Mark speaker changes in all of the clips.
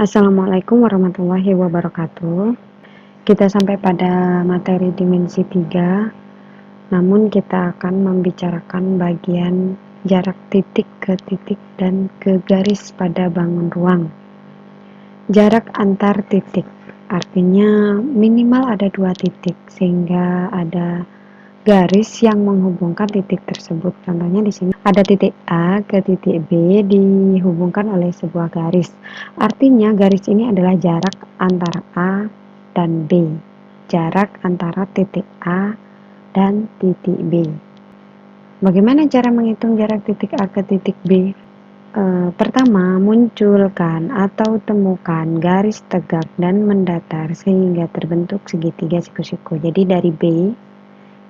Speaker 1: Assalamualaikum warahmatullahi wabarakatuh. Kita sampai pada materi dimensi 3, namun kita akan membicarakan bagian jarak titik ke titik dan ke garis pada bangun ruang. Jarak antar titik, artinya minimal ada 2 titik, sehingga ada garis yang menghubungkan titik tersebut. Contohnya di sini ada titik A ke titik B dihubungkan oleh sebuah garis. Artinya garis ini adalah jarak antara A dan B. Jarak antara titik A dan titik B. Bagaimana cara menghitung jarak titik A ke titik B? Pertama, munculkan atau temukan garis tegak dan mendatar sehingga terbentuk segitiga siku-siku. Jadi dari B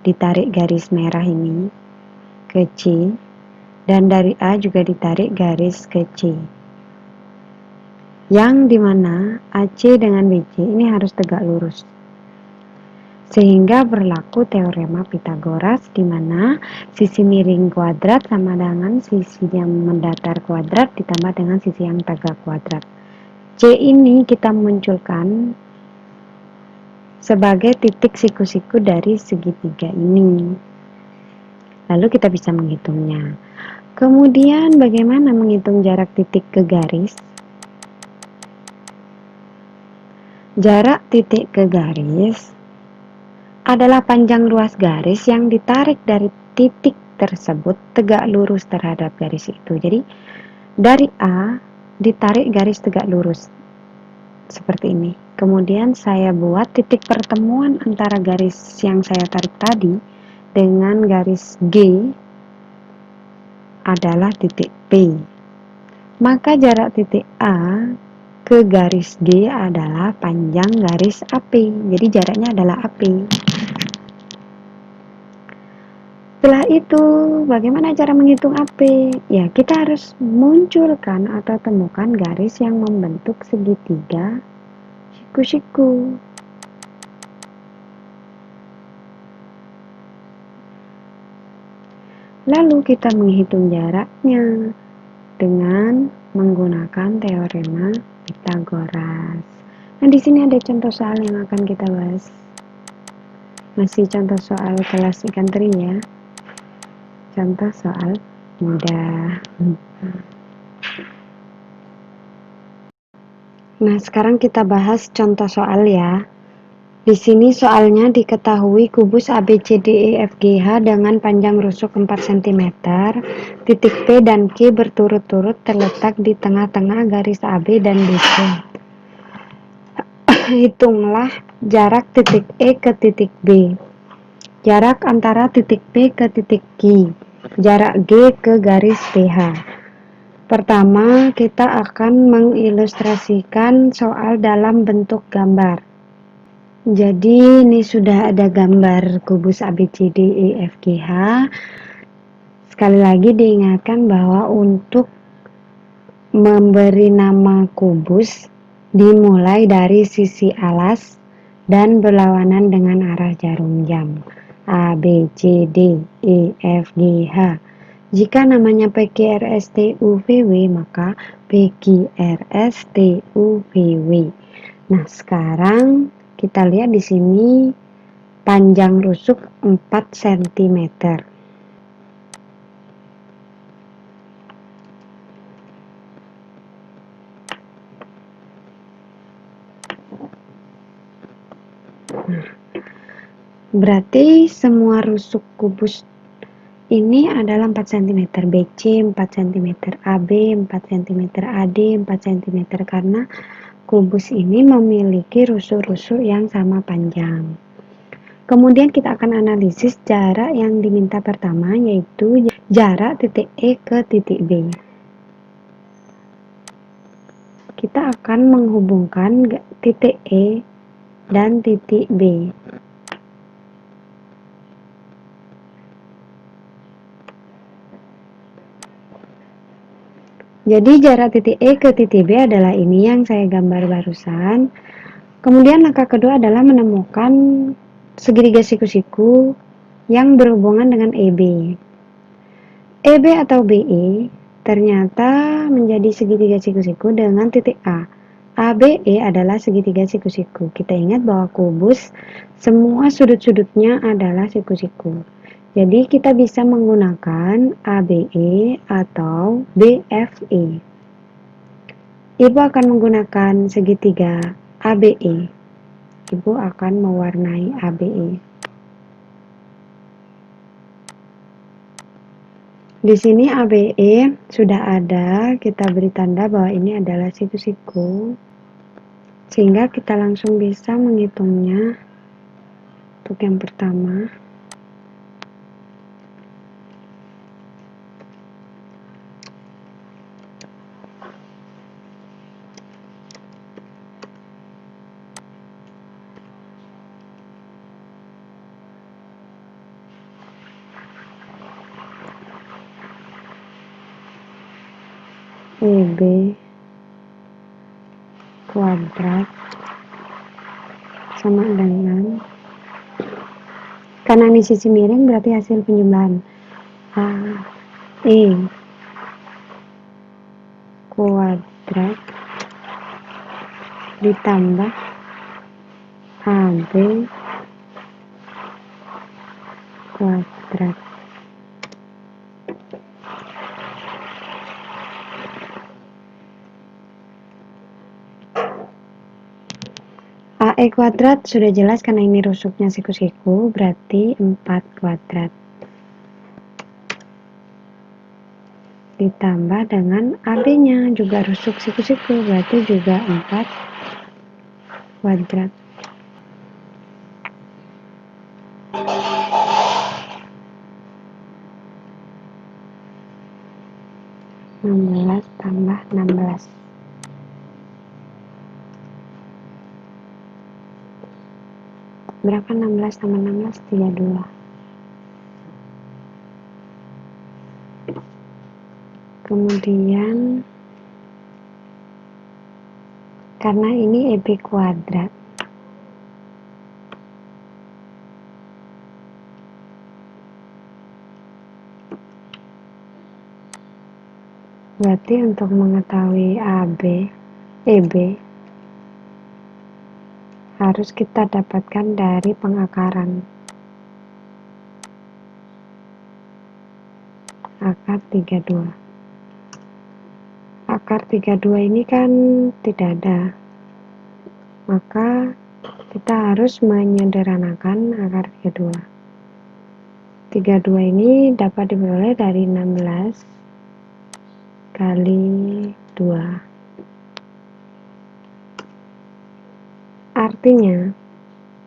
Speaker 1: ditarik garis merah ini ke C, dan dari A juga ditarik garis ke C, yang dimana AC dengan BC ini harus tegak lurus, sehingga berlaku teorema Pythagoras, di mana sisi miring kuadrat sama dengan sisi yang mendatar kuadrat ditambah dengan sisi yang tegak kuadrat. C ini kita munculkan sebagai titik siku-siku dari segitiga ini. Lalu kita bisa menghitungnya. Kemudian bagaimana menghitung jarak titik ke garis? Jarak titik ke garis adalah panjang luas garis yang ditarik dari titik tersebut tegak lurus terhadap garis itu. Jadi dari A ditarik garis tegak lurus seperti ini. Kemudian saya buat titik pertemuan antara garis yang saya tarik tadi dengan garis G adalah titik P. Maka jarak titik A ke garis G adalah panjang garis AP. Jadi jaraknya adalah AP. Setelah itu, bagaimana cara menghitung AP? Ya, kita harus munculkan atau temukan garis yang membentuk segitiga siku-siku. Lalu kita menghitung jaraknya dengan menggunakan teorema Pythagoras. Nah, di sini ada contoh soal yang akan kita bahas. Masih contoh soal kelas ikan teri ya. Contoh soal mudah. Nah, sekarang kita bahas contoh soal ya. Di sini soalnya diketahui kubus ABCDEFGH dengan panjang rusuk 4 cm, titik P dan Q berturut-turut terletak di tengah-tengah garis AB dan BC. Hitunglah jarak titik E ke titik B, jarak antara titik P ke titik Q, jarak G ke garis PH. Pertama, kita akan mengilustrasikan soal dalam bentuk gambar. Jadi ini sudah ada gambar kubus ABCDEFGH. Sekali lagi diingatkan bahwa untuk memberi nama kubus dimulai dari sisi alas dan berlawanan dengan arah jarum jam. A, B, C, D, E, F, G, H. Jika namanya PQRSTUVW, maka PQRSTUVW. Nah, sekarang kita lihat di sini panjang rusuk 4 cm. Berarti semua rusuk kubus ini adalah 4 cm, BC 4 cm, AB 4 cm, AD 4 cm, karena kubus ini memiliki rusuk-rusuk yang sama panjang. Kemudian kita akan analisis jarak yang diminta pertama, yaitu jarak titik E ke titik B. Kita akan menghubungkan titik E dan titik B. Jadi jarak titik E ke titik B adalah ini yang saya gambar barusan. Kemudian langkah kedua adalah menemukan segitiga siku-siku yang berhubungan dengan EB. EB atau BE ternyata menjadi segitiga siku-siku dengan titik A. ABE adalah segitiga siku-siku. Kita ingat bahwa kubus semua sudut-sudutnya adalah siku-siku. Jadi kita bisa menggunakan ABE atau BFE. Ibu akan menggunakan segitiga ABE. Ibu akan mewarnai ABE. Di sini ABE sudah ada, kita beri tanda bahwa ini adalah siku-siku, sehingga kita langsung bisa menghitungnya. Untuk yang pertama, EB kuadrat sama dengan, karena ini sisi miring berarti hasil penjumlahan AE kuadrat ditambah AB kuadrat. AE kuadrat sudah jelas karena ini rusuknya siku-siku, berarti 4 kuadrat. Ditambah dengan AB-nya juga rusuk siku-siku, berarti juga 4 kuadrat. Tambah 16. Berapa 16 tambah 16? 32. Kemudian karena ini EB kuadrat, berarti untuk mengetahui EB harus kita dapatkan dari pengakaran. Akar 32. Akar 32 ini kan tidak ada, maka kita harus menyederhanakan akar 32. 32 ini dapat diperoleh dari 16 kali 2. Artinya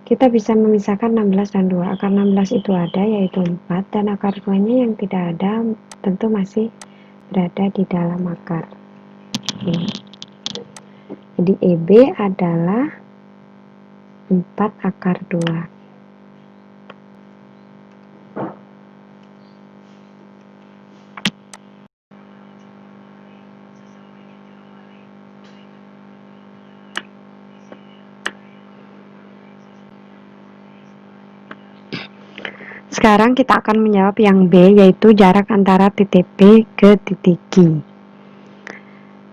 Speaker 1: kita bisa memisahkan 16 dan 2. Akar 16 itu ada, yaitu 4, dan akar 2 nya yang tidak ada tentu masih berada di dalam akar. Jadi EB adalah 4 akar 2. Sekarang kita akan menjawab yang B, yaitu jarak antara titik P ke titik Q.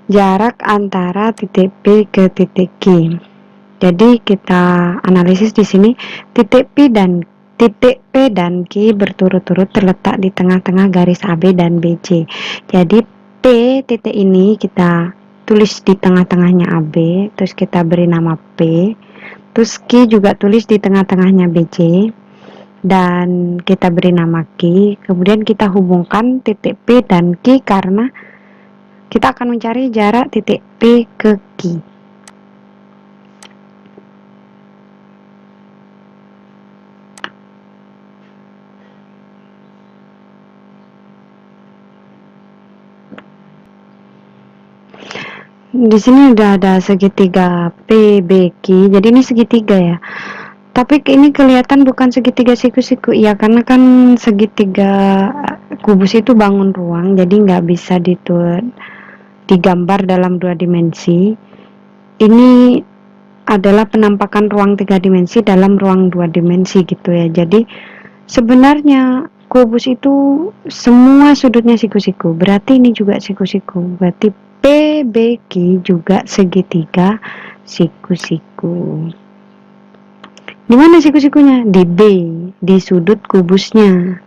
Speaker 1: Jarak antara titik P ke titik Q. Jadi kita analisis di sini, titik P dan Q berturut-turut terletak di tengah-tengah garis AB dan BC. Jadi P titik ini kita tulis di tengah-tengahnya AB, terus kita beri nama P. Terus Q juga tulis di tengah-tengahnya BC dan kita beri nama Q. Kemudian kita hubungkan titik P dan Q karena kita akan mencari jarak titik P ke Q. Di sini udah ada segitiga PBQ, jadi ini segitiga ya. Tapi ini kelihatan bukan segitiga siku-siku ya, karena kan segitiga kubus itu bangun ruang, jadi nggak bisa digambar dalam 2 dimensi. Ini adalah penampakan ruang 3 dimensi dalam ruang 2 dimensi gitu ya. Jadi sebenarnya kubus itu semua sudutnya siku-siku, berarti ini juga siku-siku, berarti PBQ juga segitiga siku-siku. Di mana siku-sikunya? Di B, di sudut kubusnya.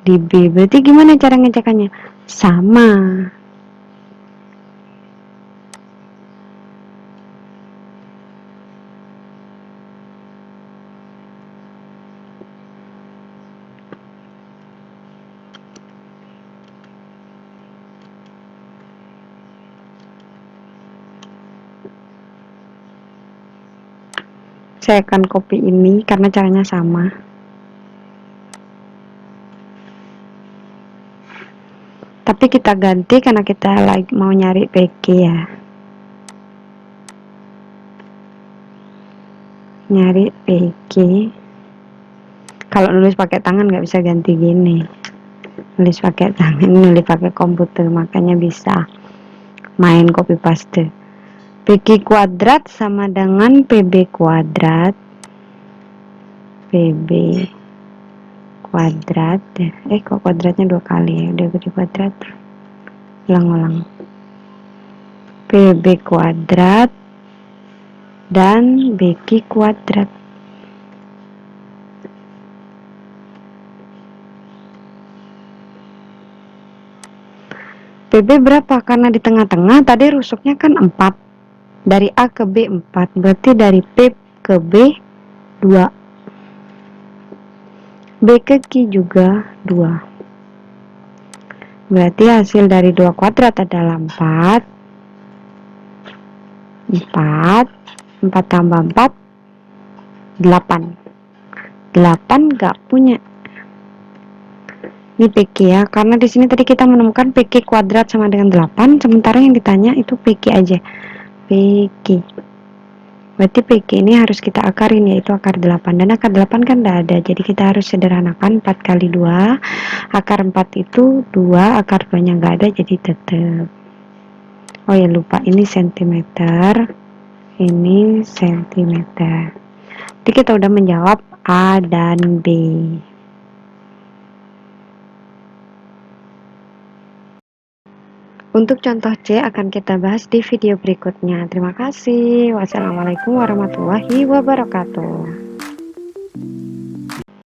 Speaker 1: Di B, berarti gimana cara ngecekannya? Sama. Saya akan copy ini karena caranya sama. Tapi kita ganti karena kita lagi mau nyari PQ ya. Nyari PQ. Kalau nulis pakai tangan nggak bisa ganti gini. Nulis pakai tangan, nulis pakai komputer, makanya bisa main copy paste. PQ kuadrat sama dengan PB kuadrat. PB kuadrat. Kok kuadratnya 2 kali ya? Udah di kuadrat. Ulang-ulang. PB kuadrat dan BQ kuadrat. PB berapa? Karena di tengah-tengah tadi rusuknya kan 4. Dari A ke B 4. Berarti dari P ke B 2. B ke Q juga 2. Berarti hasil dari 2 kuadrat adalah 4. 4 tambah 4 8. 8 gak punya. Ini PQ ya, karena di sini tadi kita menemukan PQ kuadrat sama dengan 8, sementara yang ditanya itu PQ aja. PQ. Berarti PQ ini harus kita akarin, yaitu akar 8. Dan akar 8 kan tidak ada, jadi kita harus sederhanakan 4 kali 2. Akar 4 itu 2, akar 2 nya nggak ada, jadi tetap. Oh ya lupa, ini sentimeter, ini sentimeter. Jadi kita udah menjawab A dan B. Untuk contoh C akan kita bahas di video berikutnya. Terima kasih. Wassalamualaikum warahmatullahi wabarakatuh.